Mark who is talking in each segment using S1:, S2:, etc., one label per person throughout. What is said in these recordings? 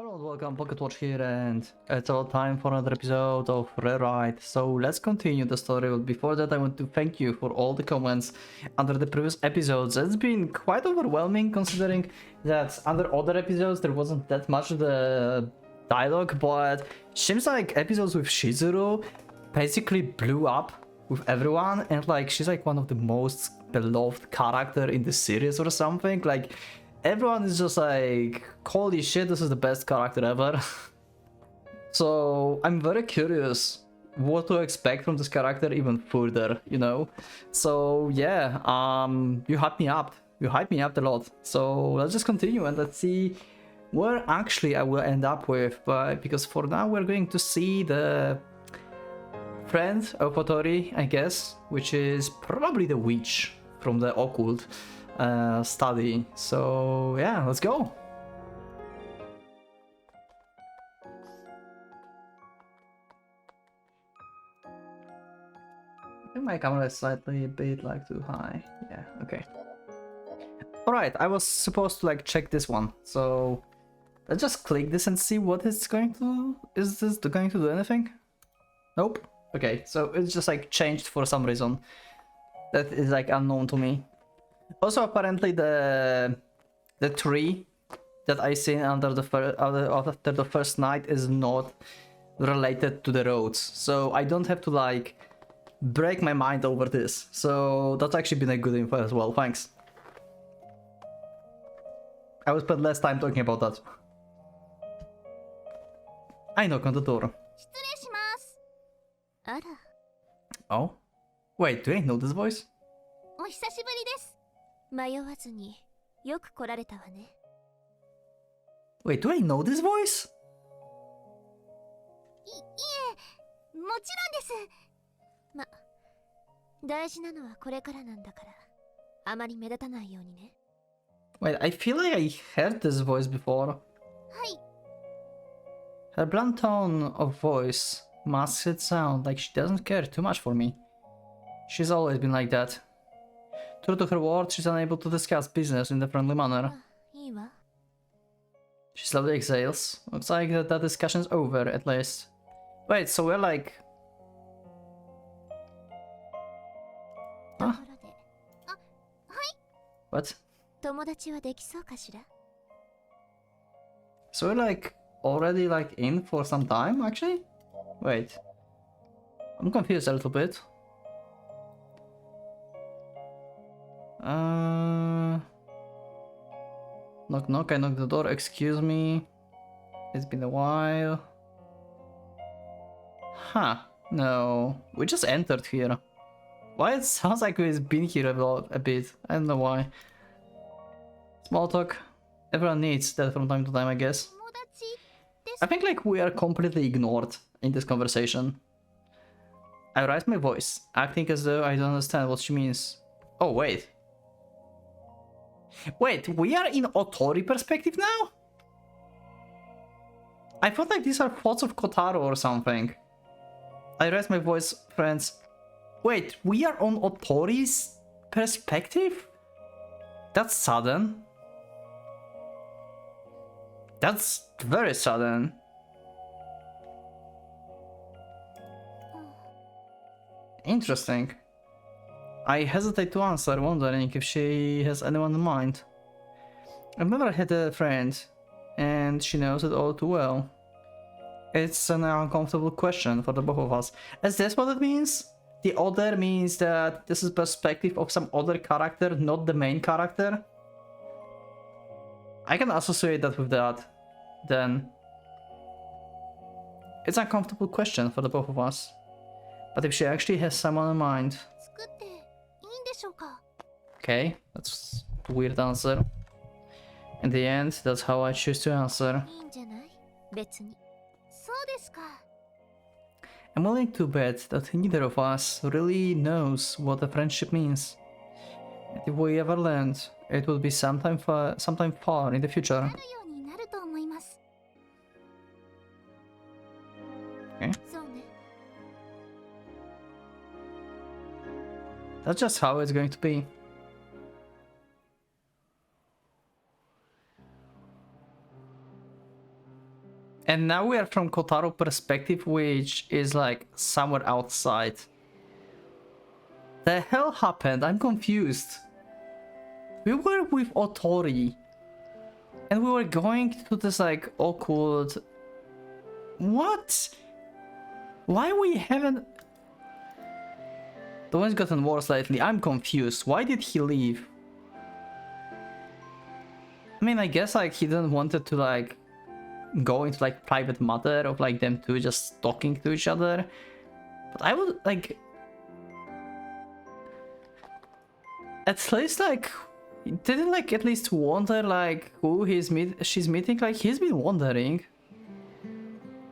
S1: Hello and welcome, PocketWatch here, and it's all time for another episode of Rewrite. So let's continue the story, but before that I want to thank you for all the comments under the previous episodes. It's been quite overwhelming considering that under other episodes there wasn't that much of the dialogue, but seems like episodes with Shizuru basically blew up with everyone, and like she's like one of the most beloved character in the series or something. Like everyone is just like, holy shit, this is the best character ever. So I'm very curious what to expect from this character even further, you know. So yeah, you hyped me up. You hyped me up a lot. So let's just continue and let's see where actually I will end up with. But because for now we're going to see the friend of Otori, I guess, which is probably the witch from the occult study. So yeah, let's go. I think my camera is slightly a bit like too high. Yeah, okay. Alright, I was supposed to like check this one, so let's just click this and see what it's going to... Is this going to do anything? Nope. Okay, so it's just like changed for some reason that is like unknown to me. Also, apparently the tree that I seen under after the first night is not related to the roads, so I don't have to like break my mind over this. So that's actually been a good info as well. Thanks. I will spend less time talking about that. I knock on the door. Oh, wait, do I know this voice?
S2: お久しぶりです。迷わずによく来られたわね。
S1: Wait, do I know this voice?
S2: いえ、もちろんです。ま、大事なのはこれからなんだから、あまり目立たないようにね。
S1: Wait, I feel like I heard this voice before.
S2: はい。
S1: Her blunt tone of voice masks it sound like she doesn't care too much for me. She's always been like that. True to her word, she's unable to discuss business in a friendly manner.
S2: いいわ。
S1: She slowly exhales. Looks like that discussion's over, at least. Wait, so we're like...
S2: ところで、あ、はい。
S1: What?
S2: 友達はできそうかしら。
S1: So we're like already like in for some time, actually? Wait. I'm confused a little bit. Knock knock, I knock the door, excuse me. It's been a while. Huh, no. We just entered here. Why it sounds like we've been here a bit. I don't know why. Small talk. Everyone needs that from time to time, I guess. I think like we are completely ignored in this conversation. I raise my voice, acting as though I don't understand what she means. Oh, wait. Wait, we are in Otori perspective now? I felt like these are thoughts of Kotaro or something. I raise my voice, friends. Wait, we are on Otori's perspective? That's sudden. That's very sudden. Interesting. I hesitate to answer, wondering if she has anyone in mind. I've never had a friend, and she knows it all too well. It's an uncomfortable question for the both of us. Is this what it means? The other means that this is perspective of some other character, not the main character? I can associate that with that, then. It's an uncomfortable question for the both of us. But if she actually has someone in mind... Okay, that's a weird answer. In the end, that's how I choose to answer. I'm willing to bet that neither of us really knows what a friendship means. And if we ever learned, it would be sometime far in the future. Okay. That's just how it's going to be. And now we are from Kotaro perspective, which is like somewhere outside. The hell happened? I'm confused. We were with Otori. And we were going to this like awkward... What? Why we haven't... The one's gotten worse lately. I'm confused. Why did he leave? I mean, I guess like he didn't want it to like go into like private matter of like them two just talking to each other. But I would like... At least like... Didn't like at least wonder like who she's meeting? Like he's been wondering.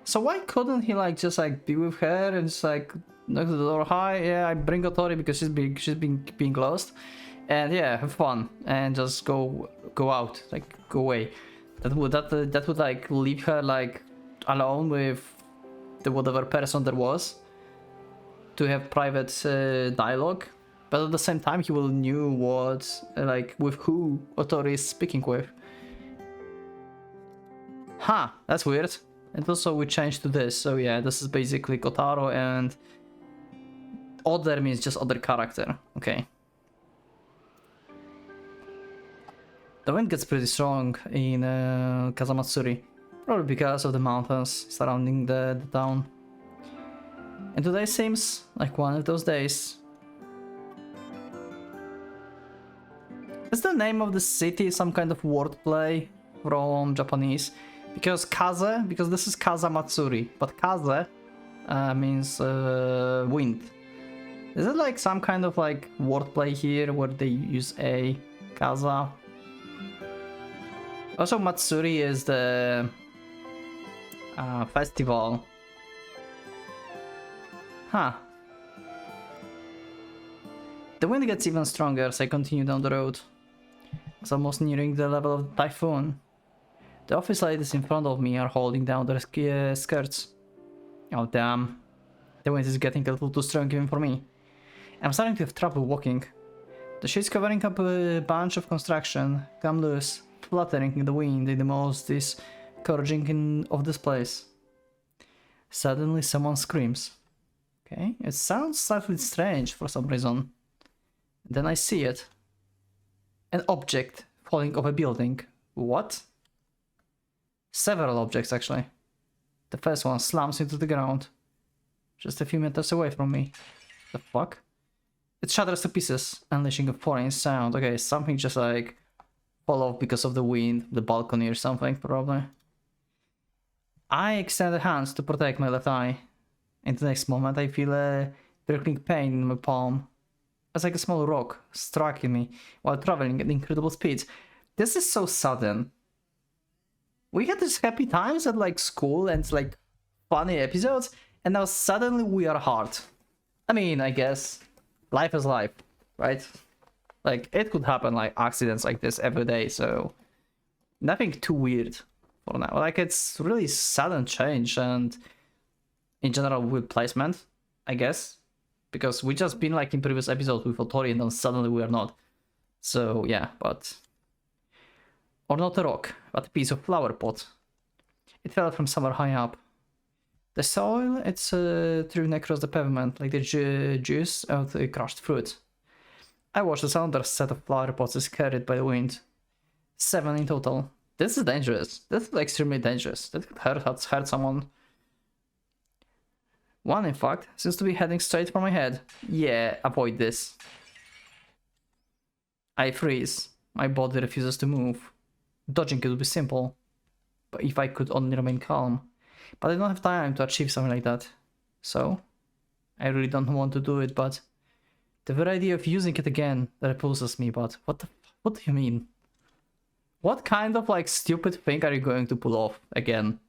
S1: So why couldn't he like just like be with her and just like knock the door? Hi, yeah, I bring Otori because she's being lost, and yeah, have fun and just go out, like go away. That would like leave her like alone with the whatever person there was to have private dialogue. But at the same time, he will knew what like with who Otori is speaking with. Huh, that's weird. And also we changed to this, so yeah, this is basically Kotaro, and other means just other character. Okay. The wind gets pretty strong in Kazamatsuri, probably because of the mountains surrounding the town. And today seems like one of those days. Is the name of the city some kind of wordplay from Japanese? Because this is Kazamatsuri, but Kaze means wind. Is it like some kind of like wordplay here where they use a Kaza? Also, Matsuri is the festival. Huh. The wind gets even stronger as I continue down the road. It's almost nearing the level of the typhoon. The office ladies in front of me are holding down their skirts. Oh damn. The wind is getting a little too strong even for me. I'm starting to have trouble walking. The shades covering up a bunch of construction come loose, fluttering in the wind in the most discouraging of this place. Suddenly someone screams. Okay, it sounds slightly strange for some reason. Then I see it. An object falling off a building. What? Several objects, actually. The first one slams into the ground, just a few meters away from me. The fuck? It shatters to pieces, unleashing a foreign sound. Okay, something just like fall off because of the wind, the balcony or something, probably. I extend a hand to protect my left eye. In the next moment, I feel a prickling pain in my palm. It's like a small rock striking me while traveling at incredible speeds. This is so sudden. We had these happy times at like school and like funny episodes, and now suddenly we are hard. I mean, I guess life is life, right? Like it could happen like accidents like this every day, so nothing too weird for now. Like it's really sudden change, and in general with placement, I guess. Because we just been like in previous episodes with Otori and then suddenly we are not. So yeah, but... Or not a rock, but a piece of flower pot. It fell from somewhere high up. The soil, it's strewn across the pavement like the juice of the crushed fruit. I watched as another set of flower pots is carried by the wind. 7 in total. This is dangerous. This is extremely dangerous. That could hurt someone. One, in fact, seems to be heading straight for my head. Yeah, avoid this. I freeze. My body refuses to move. Dodging it would be simple, but if I could only remain calm. But I don't have time to achieve something like that. So, I really don't want to do it, but the very idea of using it again repulses me, but what do you mean? What kind of like stupid thing are you going to pull off again?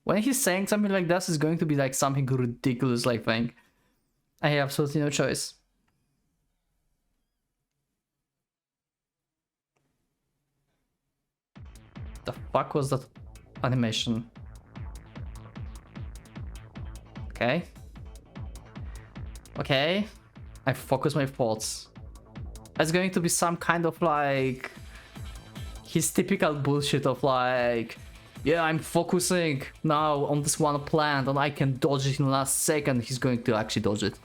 S1: When he's saying something like this, it's going to be like something ridiculous like thing. I have absolutely no choice. The fuck was that animation? Okay. Okay. I focus my thoughts. It's going to be some kind of like... his typical bullshit of like... Yeah, I'm focusing now on this one plant and I can dodge it in the last second. He's going to actually dodge it.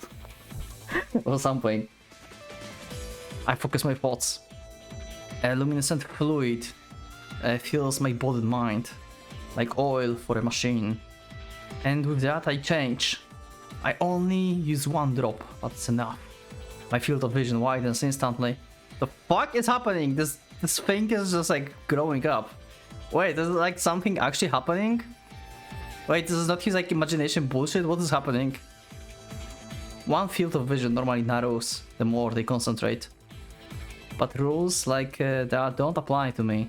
S1: Or something. I focus my thoughts. A luminescent fluid fills my body and mind. Like oil for a machine. And with that I change. I only use one drop, but it's enough. My field of vision widens instantly. The fuck is happening? This thing is just like growing up. Wait, is like something actually happening? Wait, this is not his like imagination bullshit? What is happening? One field of vision normally narrows the more they concentrate. But rules like that don't apply to me.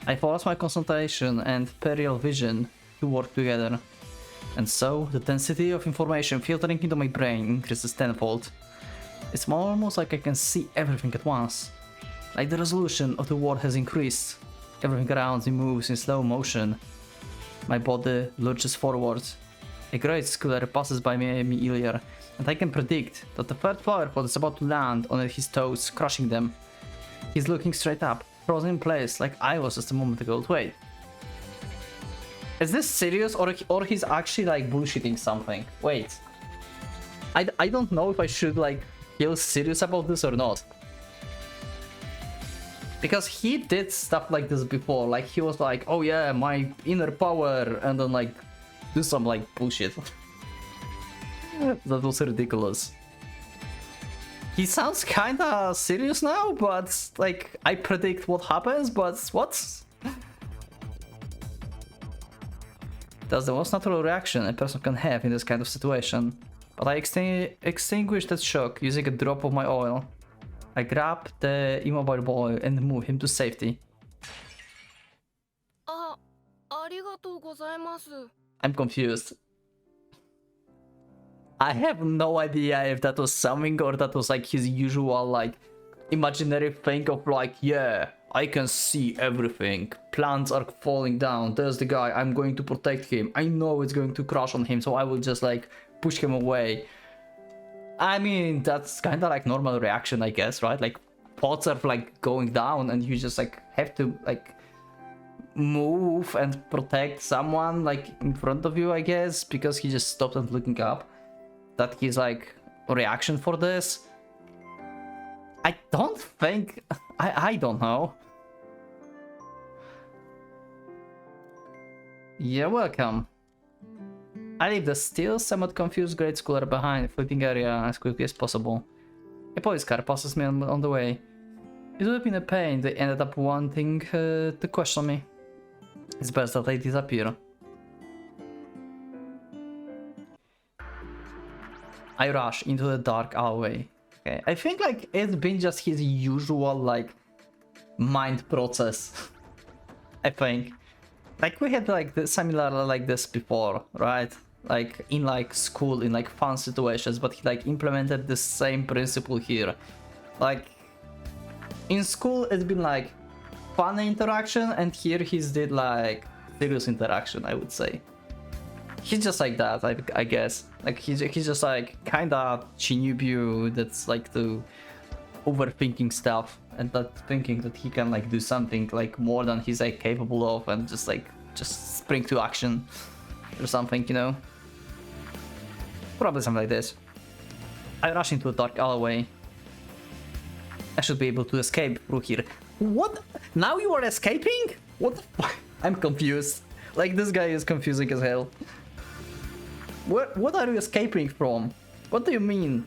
S1: I force my concentration and peripheral vision to work together. And so, the density of information filtering into my brain increases tenfold. It's almost like I can see everything at once. Like the resolution of the world has increased. Everything around me moves in slow motion. My body lurches forward. A great schooler passes by me earlier, and I can predict that the third flower pot is about to land on his toes, crushing them. He's looking straight up, frozen in place like I was just a moment ago. Wait. Is this serious or he's actually like bullshitting something? Wait. I don't know if I should like feel serious about this or not. Because he did stuff like this before, like he was like, oh yeah, my inner power, and then like do some like bullshit. That was ridiculous. He sounds kinda serious now, but like I predict what happens, but what? That's the most natural reaction a person can have in this kind of situation. But I extinguish that shock using a drop of my oil. I grab the immobile boy and move him to safety. I'm confused. I have no idea if that was something or that was like his usual like imaginary thing of like, yeah, I can see everything. Plants are falling down. There's the guy. I'm going to protect him. I know it's going to crash on him, so I will just like push him away. I mean, that's kind of like normal reaction, I guess, right? Like pots are like going down and you just like have to like move and protect someone like in front of you, I guess, because he just stopped and looking up. That his like reaction for this. I don't think I don't know. You're welcome. I leave the still somewhat confused grade schooler behind the flipping area as quickly as possible. A police car passes me on the way. It would have been a pain. They ended up wanting to question me. It's best that I disappear. I rush into the dark alleyway. Okay, I think like it's been just his usual like mind process. I think. Like we had like the similar like this before, right? Like in like school, in like fun situations, but he like implemented the same principle here. Like in school it's been like fun interaction, and here he's did like serious interaction, I would say. He's just like that, I guess. Like he's just like kinda Chinubyu that's like the overthinking stuff and that thinking that he can like do something like more than he's like capable of and just spring to action or something, you know? Probably something like this. I rush into a dark alleyway. I should be able to escape through here. What? Now you are escaping? What the fuck? I'm confused. Like this guy is confusing as hell. What are you escaping from? What do you mean?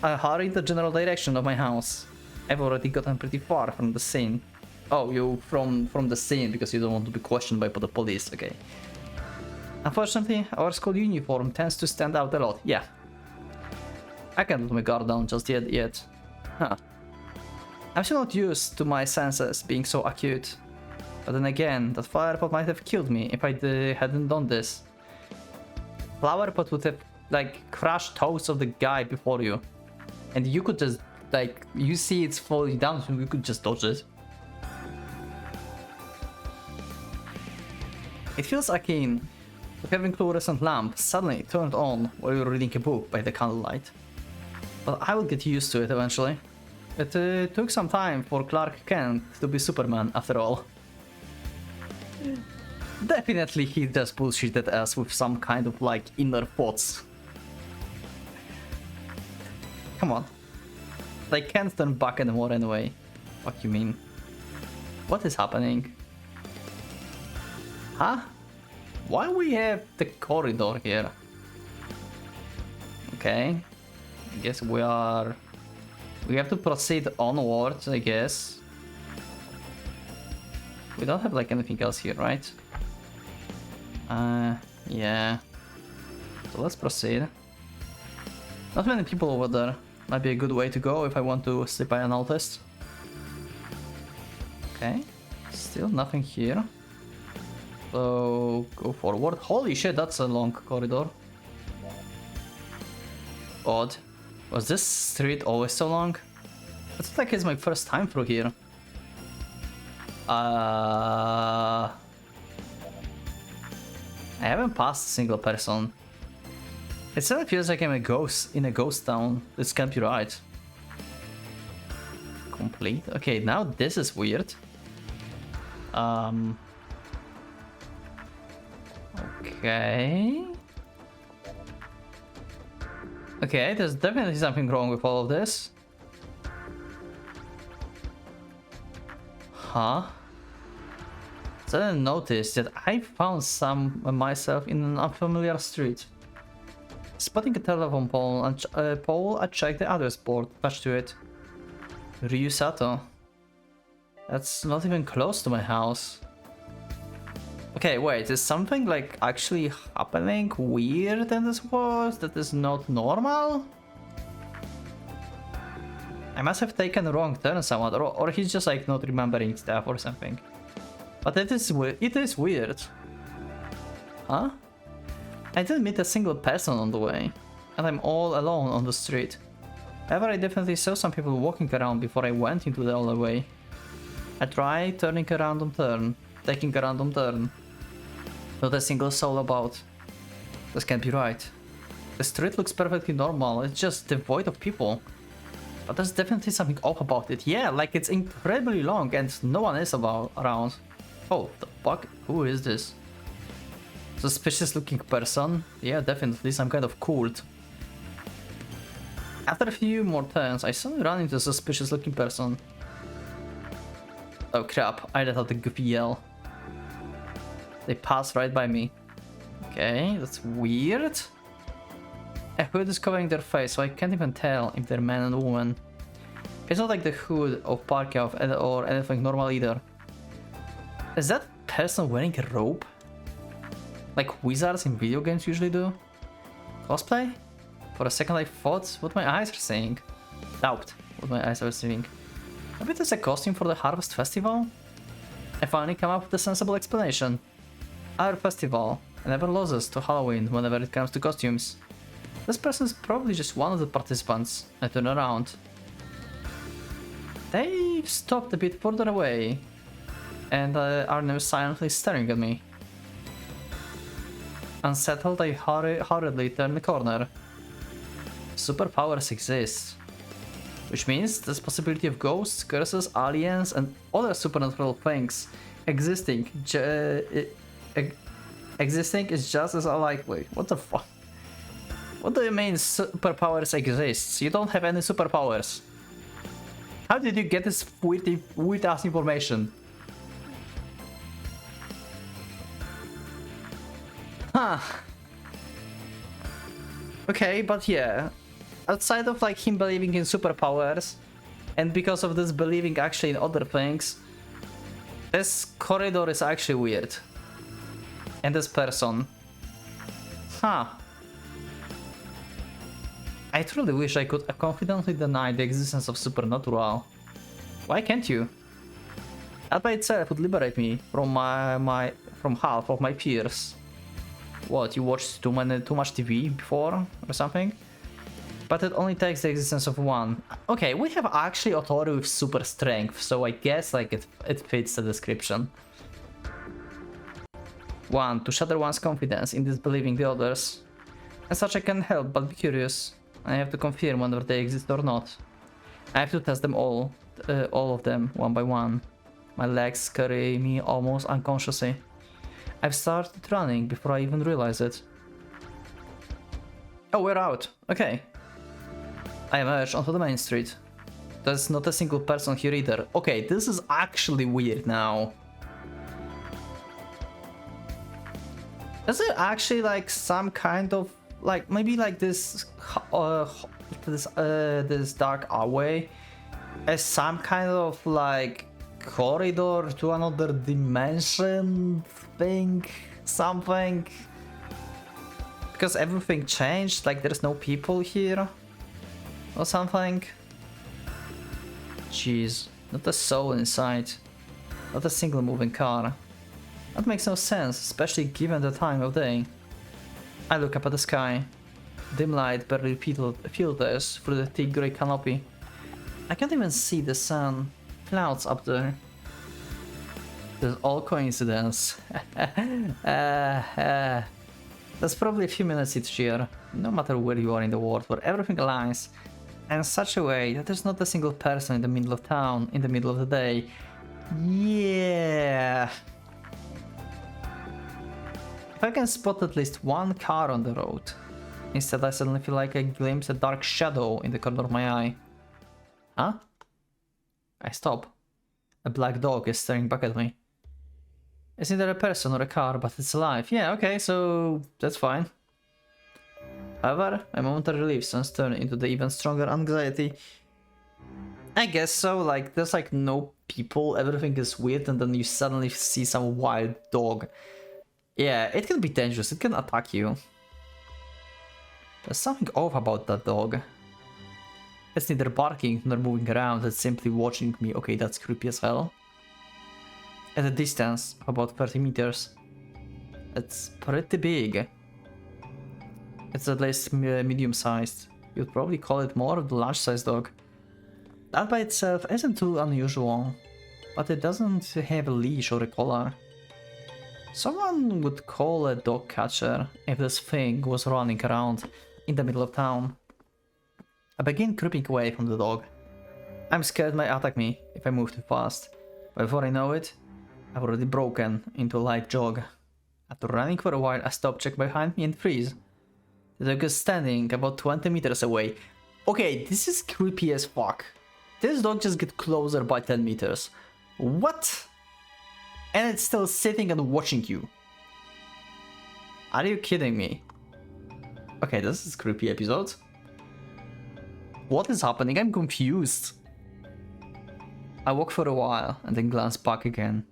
S1: I hurry in the general direction of my house. I've already gotten pretty far from the scene. Oh, you from the scene because you don't want to be questioned by the police, okay. Unfortunately, our school uniform tends to stand out a lot, yeah. I can't let my guard down just yet. Huh. I'm still not used to my senses being so acute. But then again, that flower pot might have killed me if I hadn't done this. Flower pot would have like crushed toes of the guy before you. And you could just like, you see it's falling down, so you could just dodge it. It feels akin to having fluorescent lamp suddenly turned on while you're reading a book by the candlelight. But I will get used to it eventually. It took some time for Clark Kent to be Superman after all. Definitely he just bullshitted us with some kind of like inner thoughts. Come on. They can't turn back anymore anyway. What you mean? What is happening? Huh? Why we have the corridor here? Okay. I guess we have to proceed onwards, I guess. We don't have like anything else here, right? Yeah. So let's proceed. Not many people over there. Might be a good way to go if I want to slip by unnoticed. Okay. Still nothing here. So go forward. Holy shit, that's a long corridor. Odd. Was this street always so long? It's like it's my first time through here. I haven't passed a single person. It still feels like I'm a ghost in a ghost town. This can't be right. Complete. Okay, now this is weird. Okay. Okay, there's definitely something wrong with all of this. Huh? Suddenly noticed that I found myself in an unfamiliar street. Spotting a telephone pole, I checked the address board attached to it. Ryusato. That's not even close to my house. Okay, wait, is something like actually happening weird in this world that is not normal? I must have taken a wrong turn somewhat, or he's just like not remembering stuff or something. But it is weird. Huh? I didn't meet a single person on the way, and I'm all alone on the street. However, I definitely saw some people walking around before I went into the other way. I tried taking a random turn. Not a single soul about. This can't be right. The street looks perfectly normal, it's just devoid of people. But there's definitely something off about it. Yeah, like it's incredibly long and no one is around. Oh, the fuck? Who is this? Suspicious looking person? Yeah, definitely some kind of cult. After a few more turns, I suddenly ran into a suspicious looking person. Oh crap, I let out the goofy yell. They passed right by me. Okay, that's weird. A hood is covering their face, so I can't even tell if they're man and woman. It's not like the hood of Parkov or anything normal either. Is that person wearing a robe? Like wizards in video games usually do? Cosplay? For a second I thought what my eyes are saying. Doubt what my eyes are seeing. Maybe it's a costume for the Harvest Festival? I finally come up with a sensible explanation. Our festival never loses to Halloween whenever it comes to costumes. This person is probably just one of the participants. I turn around. They stopped a bit further away and are now silently staring at me. Unsettled, I hurriedly turn the corner. Superpowers exist, which means there's possibility of ghosts, curses, aliens, and other supernatural things existing. Existing is just as unlikely. What the fuck? What do you mean superpowers exist? You don't have any superpowers. How did you get this weird ass information? Huh. Okay, but yeah. Outside of like him believing in superpowers, and because of this believing actually in other things, this corridor is actually weird. And this person. Huh. I truly wish I could confidently deny the existence of supernatural. Why can't you? That by itself would liberate me from from half of my fears. What, you watched too much TV before or something? But it only takes the existence of one. Okay, we have actually authority with super strength, so I guess like it fits the description. 1. To shatter one's confidence in disbelieving the others. As such, I can't help but be curious. I have to confirm whether they exist or not. I have to test them all of them, one by one. My legs carry me almost unconsciously. I've started running before I even realize it. Oh, we're out. Okay. I emerged onto the main street. There's not a single person here either. Okay, this is actually weird now. Is it actually like some kind of like maybe like this this dark hallway as some kind of like corridor to another dimension thing, something? Because everything changed, like there's no people here or something. Jeez, not a soul inside, not a single moving car. That makes no sense, especially given the time of day. I look up at the sky. Dim light barely filters through the thick grey canopy. I can't even see the sun. Clouds up there. There's all coincidence. There's probably a few minutes each year, no matter where you are in the world, where everything aligns in such a way that there's not a single person in the middle of town, in the middle of the day. Yeah. If I can spot at least one car on the road. Instead, I suddenly feel like I glimpse a dark shadow in the corner of my eye. Huh? I stop. A black dog is staring back at me. It's neither a person or a car, but it's alive. Yeah, okay, so that's fine. However, my momentary relief soon turn into the even stronger anxiety. I guess so, like, there's like no people, everything is weird, and then you suddenly see some wild dog. Yeah, it can be dangerous, it can attack you. There's something off about that dog. It's neither barking nor moving around, it's simply watching me. Okay, that's creepy as hell. At a distance of about 30 meters. It's pretty big. It's at least medium-sized. You'd probably call it more of a large-sized dog. That by itself isn't too unusual, but it doesn't have a leash or a collar. Someone would call a dog catcher if this thing was running around in the middle of town. I begin creeping away from the dog. I'm scared it might attack me if I move too fast. But before I know it, I've already broken into a light jog. After running for a while, I stop, check behind me and freeze. The dog is standing about 20 meters away. Okay, this is creepy as fuck. This dog just gets closer by 10 meters. What? And it's still sitting and watching you. Are you kidding me? Okay, this is a creepy episode. What is happening? I'm confused. I walk for a while and then glance back again.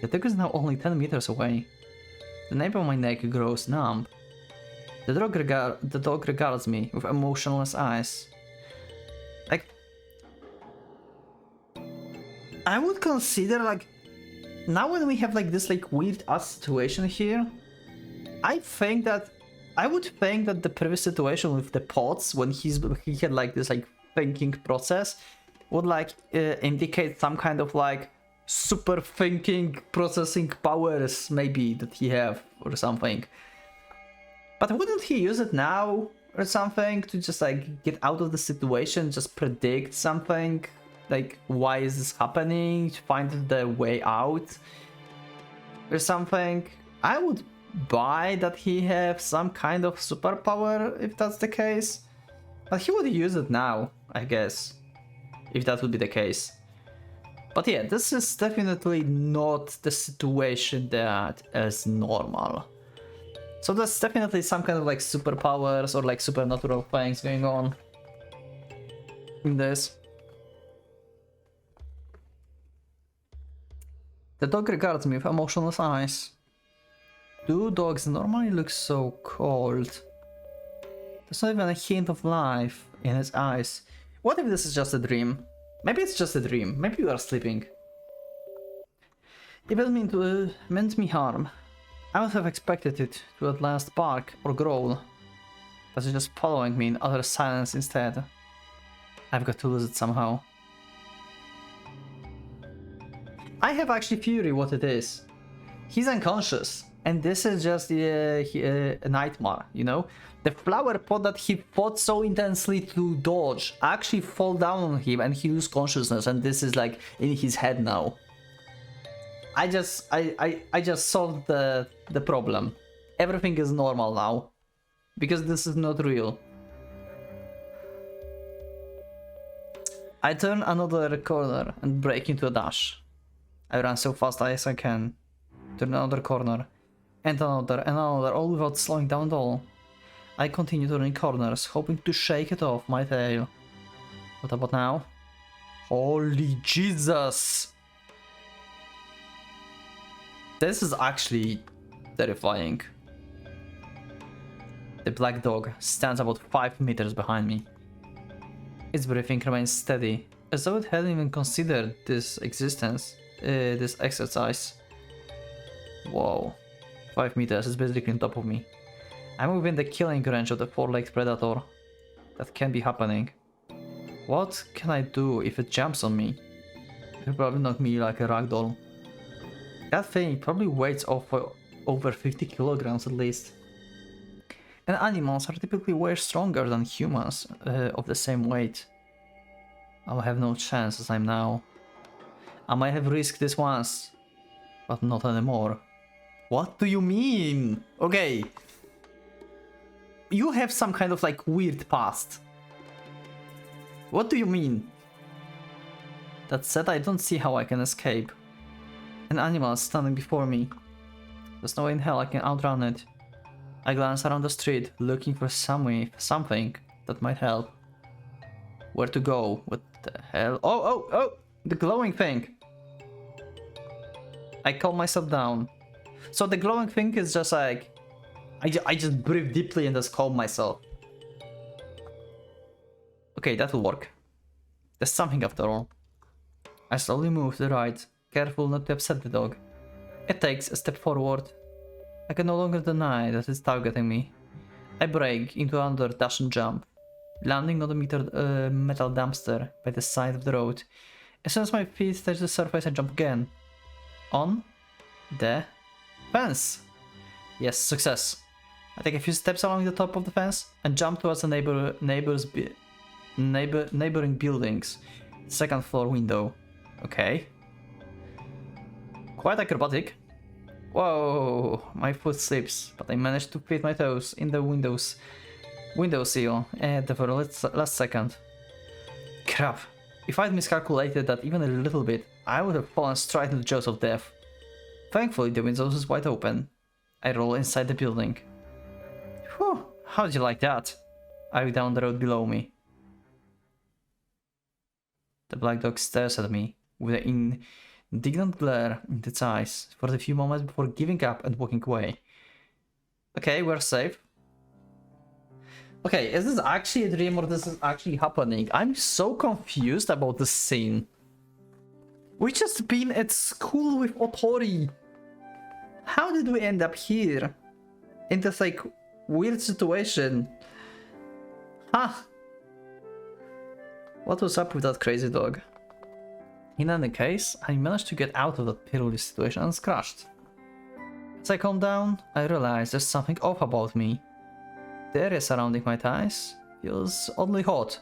S1: The dog is now only 10 meters away. The nape of my neck grows numb. The dog regards me with emotionless eyes. Like, I would consider, like, now when we have like this like weird ass situation here, I would think that the previous situation with the pots, when he had like this like thinking process, would like indicate some kind of like super thinking processing powers maybe that he have or something. But wouldn't he use it now or something to just like get out of the situation, just predict something? Like, why is this happening? To find the way out or something? I would buy that he have some kind of superpower if that's the case. But he would use it now, I guess, if that would be the case. But yeah, this is definitely not the situation that is normal. So there's definitely some kind of like superpowers or like supernatural things going on in this. The dog regards me with emotionless eyes. Do dogs normally look so cold? There's not even a hint of life in his eyes. What if this is just a dream? Maybe it's just a dream. Maybe you are sleeping. If it meant me harm, I would have expected it to at last bark or growl. But it's just following me in utter silence instead. I've got to lose it somehow. I have actually theory what it is. He's unconscious, and this is just a nightmare, you know? The flower pot that he fought so intensely to dodge actually fall down on him and he loses consciousness, and this is like in his head now. I just solved the problem. Everything is normal now. Because this is not real. I turn another corner and break into a dash. I run so fast as I can. Turn another corner. And another, all without slowing down at all. I continue turning corners, hoping to shake it off my tail. What about now? Holy Jesus! This is actually terrifying. The black dog stands about 5 meters behind me. Its breathing remains steady, as though it hadn't even considered this exercise. Whoa, 5 meters is basically on top of me. I'm within the killing range of the four-legged predator. That can be happening. What can I do if it jumps on me? It'll probably knock me like a ragdoll. That thing probably weighs over 50 kilograms at least. And animals are typically way stronger than humans of the same weight. I'll have no chance as I'm now. I might have risked this once, but not anymore. What do you mean? Okay. You have some kind of like weird past. What do you mean? That said, I don't see how I can escape. An animal is standing before me. There's no way in hell I can outrun it. I glance around the street, looking for something that might help. Where to go? What the hell? Oh! The glowing thing! I calm myself down. So the glowing thing is just like... I just breathe deeply and just calm myself. Okay, that will work. There's something after all. I slowly move to the right, careful not to upset the dog. It takes a step forward. I can no longer deny that it's targeting me. I break into another dash and jump, landing on the metal dumpster by the side of the road. As soon as my feet touch the surface, I jump again. On the fence! Yes, success. I take a few steps along the top of the fence and jump towards the neighboring buildings. Second floor window. Okay. Quite acrobatic. Whoa, my foot slips, but I managed to fit my toes in the window sill at the very last second. Crap. If I'd miscalculated that even a little bit, I would have fallen straight into the jaws of death. Thankfully, the window is wide open. I roll inside the building. Whew, how did you like that? I look down the road below me. The black dog stares at me with an indignant glare in its eyes for a few moments before giving up and walking away. Okay, we're safe. Okay, is this actually a dream or this is actually happening? I'm so confused about this scene. We just been at school with Otori. How did we end up here? In this like weird situation? Huh? What was up with that crazy dog? In any case, I managed to get out of that perilous situation unscratched. As I calm down, I realize there's something off about me. The area surrounding my thighs feels oddly hot.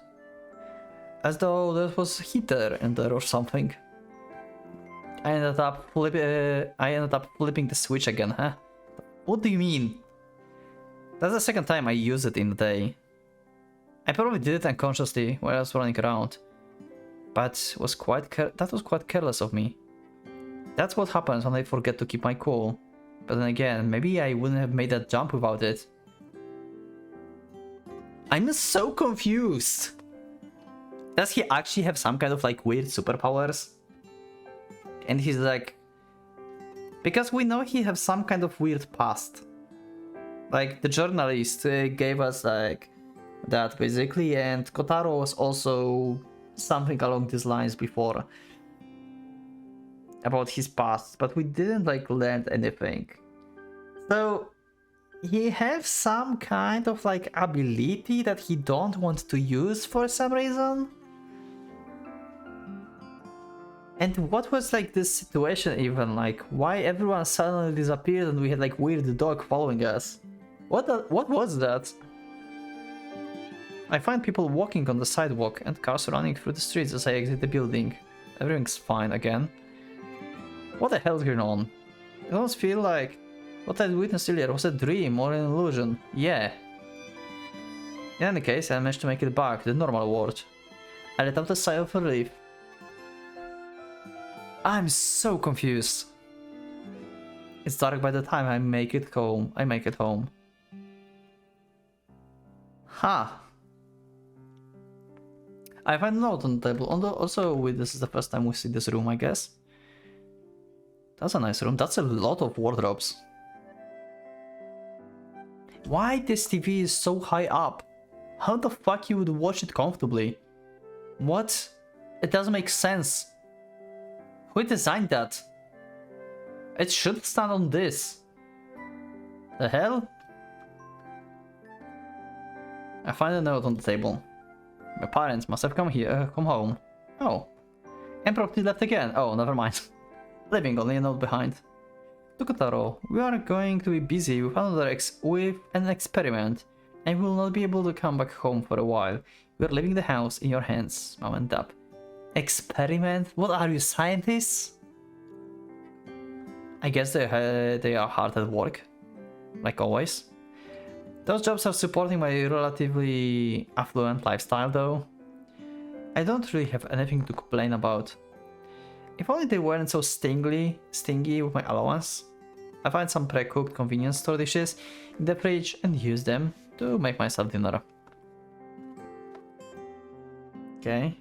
S1: As though there was a heater in there or something. I ended up flipping the switch again, huh? What do you mean? That's the second time I used it in the day. I probably did it unconsciously while I was running around. But that was quite careless of me. That's what happens when I forget to keep my cool. But then again, maybe I wouldn't have made that jump without it. I'm so confused. Does he actually have some kind of like weird superpowers? And he's like... Because we know he has some kind of weird past. Like the journalist gave us like that basically, and Kotaro was also something along these lines before about his past, but we didn't like learn anything. So he has some kind of like ability that he don't want to use for some reason. And what was like this situation even, like why everyone suddenly disappeared and we had like weird dog following us? What was that? I find people walking on the sidewalk and cars running through the streets as I exit the building. Everything's fine again. What the hell's going on? It almost feel like what I witnessed earlier was a dream or an illusion. Yeah. In any case, I managed to make it back to the normal world. I let out a sigh of relief. I'm so confused. It's dark by the time I make it home. Huh. I find a note on the table. Also, this is the first time we see this room, I guess. That's a nice room. That's a lot of wardrobes. Why this TV is so high up? How the fuck you would watch it comfortably? What? It doesn't make sense. Who designed that? It should stand on this. The hell? I find a note on the table. My parents must have come home. Oh. And property left again. Oh, never mind. Leaving only a note behind. Tokotaro, we are going to be busy with an experiment, and we will not be able to come back home for a while. We are leaving the house in your hands, Mom and Dad. Experiment? What are you, scientists? I guess they are hard at work, like always. Those jobs are supporting my relatively affluent lifestyle, though. I don't really have anything to complain about. If only they weren't so stingy with my allowance. I find some pre-cooked convenience store dishes in the fridge and use them to make myself dinner. Okay.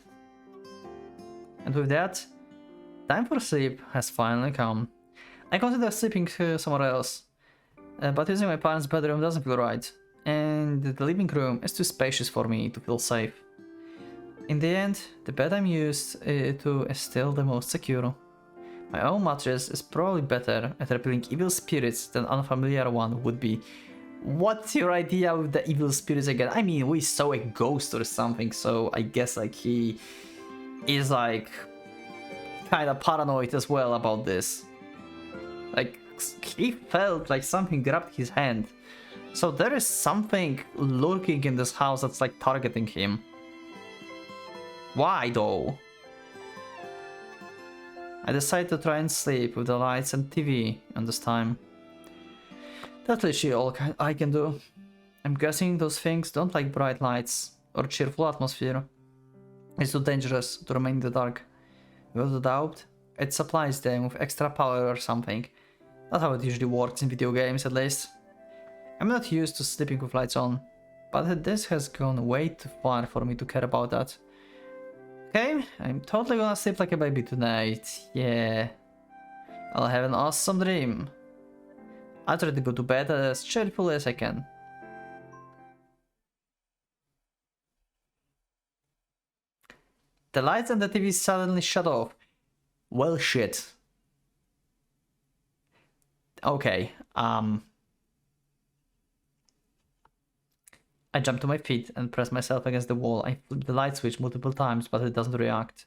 S1: And with that, time for sleep has finally come. I consider sleeping somewhere else, but using my parents' bedroom doesn't feel right, and the living room is too spacious for me to feel safe. In the end, the bed I'm used to is still the most secure. My own mattress is probably better at repelling evil spirits than an unfamiliar one would be. What's your idea with the evil spirits again? I mean, we saw a ghost or something, so I guess like he is like kind of paranoid as well about this. Like he felt like something grabbed his hand. So there is something lurking in this house that's like targeting him. Why though? I decided to try and sleep with the lights and TV on this time. That's literally all I can do. I'm guessing those things don't like bright lights or cheerful atmosphere. It's too dangerous to remain in the dark. Without a doubt, it supplies them with extra power or something. That's how it usually works in video games, at least. I'm not used to sleeping with lights on, but this has gone way too far for me to care about that. Okay, I'm totally gonna sleep like a baby tonight. Yeah. I'll have an awesome dream. I'll try to go to bed as cheerfully as I can. The lights and the TV suddenly shut off. Well, shit. Okay, I jump to my feet and press myself against the wall. I flip the light switch multiple times, but it doesn't react.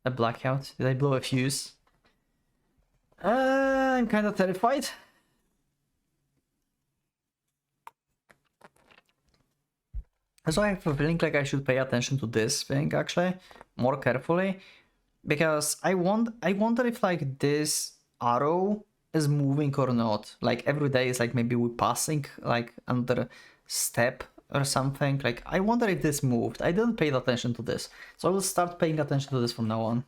S1: A blackout? Did I blow a fuse? I'm kind of terrified. So I have a feeling like I should pay attention to this thing actually more carefully, because I wonder if like this arrow is moving or not. Like every day is like maybe we're passing like another step or something. Like I wonder if this moved. I didn't pay attention to this, so I will start paying attention to this from now on.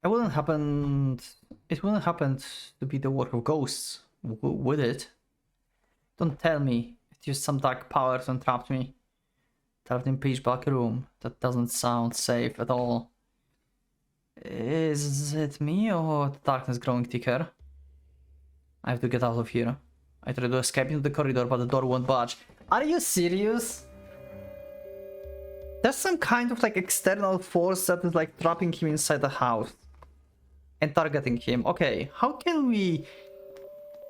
S1: It wouldn't happen to be the work of ghosts, would it? Don't tell me it used some dark power to entrap me. Trapped in pitch black room. That doesn't sound safe at all. Is it me or the darkness growing thicker? I have to get out of here. I try to escape into the corridor, but the door won't budge. Are you serious? There's some kind of like external force that is like trapping him inside the house and targeting him. Okay, how can we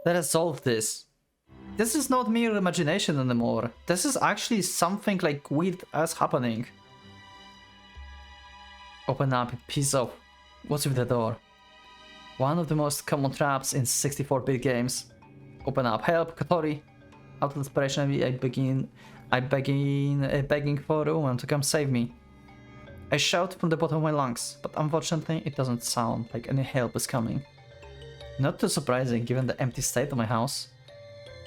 S1: resolve this? This is not mere imagination anymore. This is actually something like weird as happening. Open up, piece of... What's with the door? One of the most common traps in 64-bit games. Open up. Help, Kotori. Out of desperation, I begin begging for a woman to come save me. I shout from the bottom of my lungs, but unfortunately it doesn't sound like any help is coming. Not too surprising given the empty state of my house.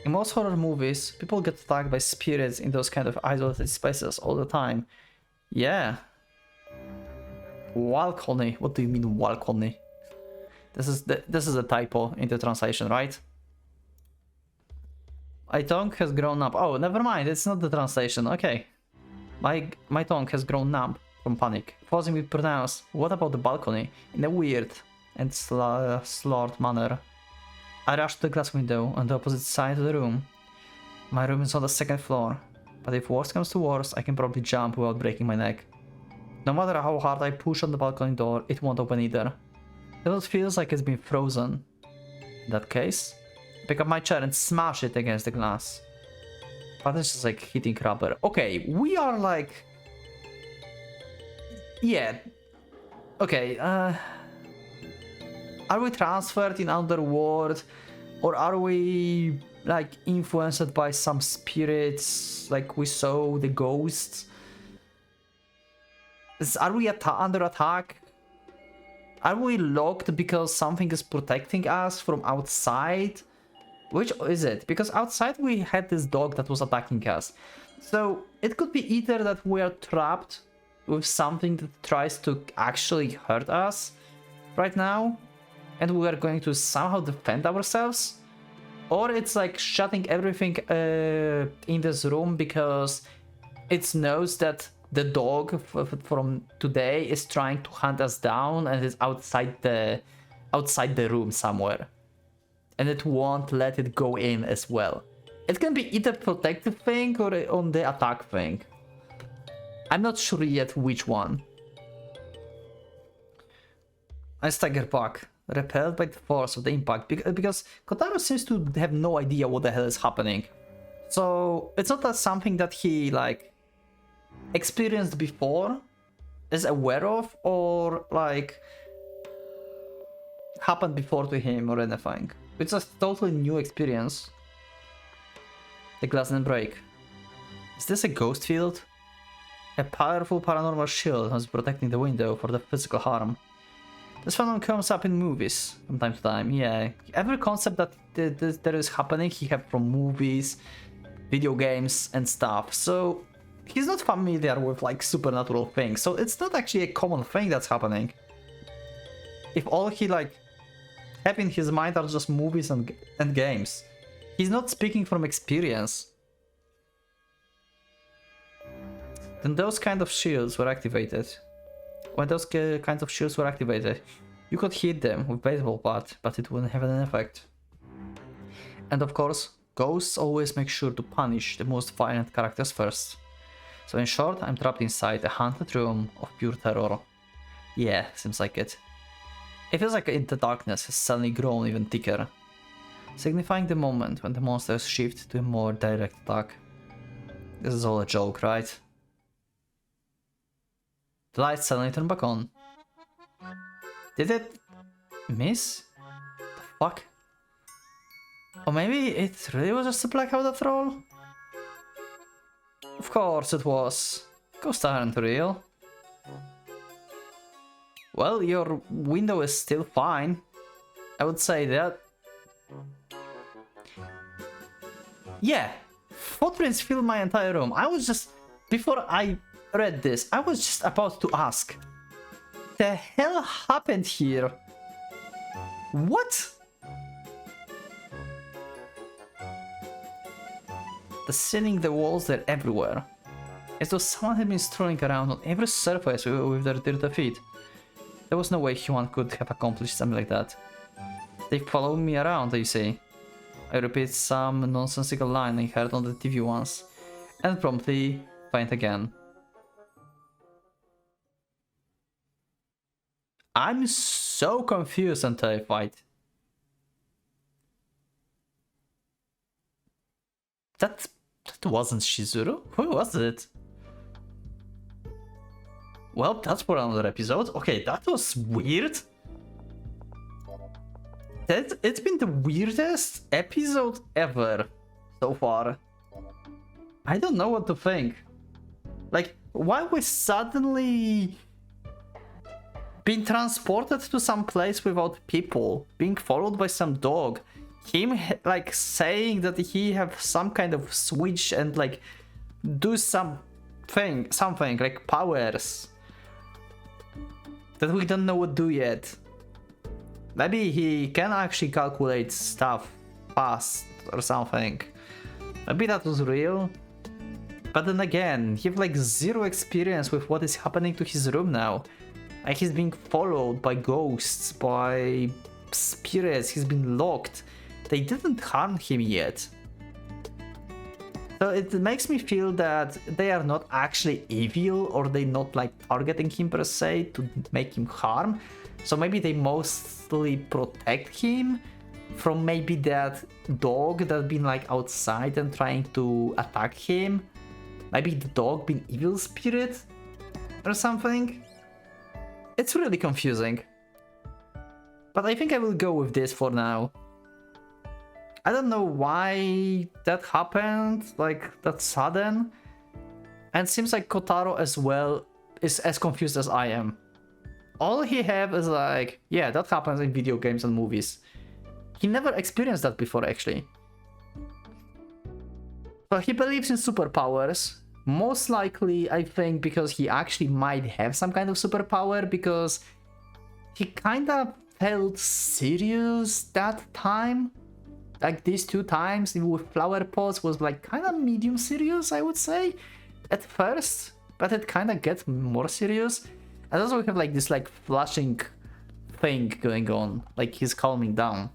S1: In most horror movies, people get attacked by spirits in those kind of isolated spaces all the time. Yeah. Balcony. What do you mean balcony? This is a typo in the translation, right? My tongue has grown up. Oh, never mind. It's not the translation. Okay. My tongue has grown numb from panic, forcing me to pronounce "What about the balcony?" in a weird and slurred manner. I rush to the glass window on the opposite side of the room. My room is on the second floor, but if worst comes to worst, I can probably jump without breaking my neck. No matter how hard I push on the balcony door, it won't open either. It feels like it's been frozen. In that case, I pick up my chair and smash it against the glass. But it's just like hitting rubber. Okay, we are like... Yeah. Okay, are we transferred in another world? Or are we like influenced by some spirits like we saw the ghosts? Are we under attack? Are we locked because something is protecting us from outside? Which is it? Because outside we had this dog that was attacking us. So it could be either that we are trapped with something that tries to actually hurt us right now, and we are going to somehow defend ourselves, or it's like shutting everything in this room because it knows that the dog from today is trying to hunt us down and is outside the room somewhere, and it won't let it go in as well. It can be either protective thing or on the attack thing. I'm not sure yet which one. I stagger back, repelled by the force of the impact, because Kotaro seems to have no idea what the hell is happening. So it's not that something that he like experienced before, is aware of, or like happened before to him or anything. It's a totally new experience. The glass didn't break. Is this a ghost field? A powerful paranormal shield was protecting the window for the physical harm. This phenomenon comes up in movies from time to time, yeah. Every concept that there is happening, he have from movies, video games and stuff. So he's not familiar with like supernatural things. So it's not actually a common thing that's happening. If all he like have in his mind are just movies and games, he's not speaking from experience. Then those kind of shields were activated. When those kinds of shields were activated, you could hit them with baseball bat, but it wouldn't have an effect. And of course, ghosts always make sure to punish the most violent characters first. So in short, I'm trapped inside a haunted room of pure terror. Yeah, seems like it. It feels like the darkness has suddenly grown even thicker, signifying the moment when the monsters shift to a more direct attack. This is all a joke, right? The lights suddenly turn back on. Did it miss? The fuck? Or maybe it really was just a blackout after all? Of course it was. Ghosts aren't real. Well, your window is still fine. I would say that. Yeah, footprints fill my entire room. I was just... Before I read this, I was just about to ask, the hell happened here? What? The ceiling, the walls, they're everywhere. As though someone had been strolling around on every surface with their dirty feet. There was no way human could have accomplished something like that. They followed me around, you see. I repeat some nonsensical line I heard on the TV once, and promptly faint again. I'm so confused and terrified. That wasn't Shizuru? Who was it? Well, that's for another episode. Okay, that was weird. It's been the weirdest episode ever so far. I don't know what to think. Like, why we suddenly being transported to some place without people, being followed by some dog, him like saying that he have some kind of switch and like do something like powers that we don't know what do yet. Maybe he can actually calculate stuff fast or something. Maybe that was real. But then again, he have like zero experience with what is happening to his room now. Like he's being followed by ghosts, by spirits, he's been locked. They didn't harm him yet. So it makes me feel that they are not actually evil, or they not like targeting him per se to make him harm. So maybe they mostly protect him from maybe that dog that been like outside and trying to attack him. Maybe the dog been evil spirit or something. It's really confusing. But I think I will go with this for now. I don't know why that happened, like that sudden. And it seems like Kotaro as well is as confused as I am. All he have is like, yeah, that happens in video games and movies. He never experienced that before actually. But he believes in superpowers. Most likely, I think, because he actually might have some kind of superpower, because he kind of felt serious that time. Like these 2 times with flower pots was like kind of medium serious, I would say, at first, but it kind of gets more serious. And also we have like this like flashing thing going on, like he's calming down.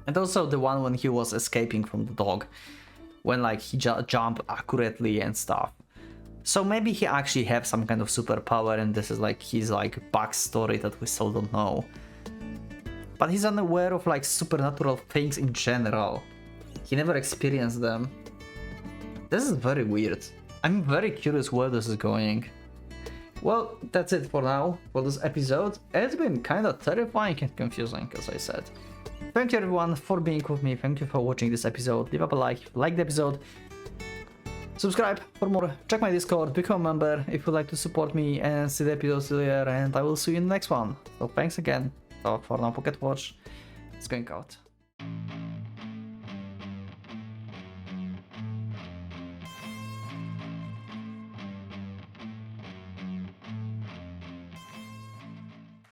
S1: And also the one when he was escaping from the dog, when like he jumped accurately and stuff. So maybe he actually have some kind of superpower, and this is like his like backstory that we still don't know. But he's unaware of like supernatural things in general. He never experienced them. This is very weird. I'm very curious where this is going. Well, that's it for now, for this episode. It's been kind of terrifying and confusing, as I said. Thank you everyone for being with me, thank you for watching this episode. Leave up a like if you liked the episode. Subscribe for more, check my Discord, become a member if you'd like to support me and see the episodes earlier, and I will see you in the next one. So thanks again. So for now, Pocket Watch is going out.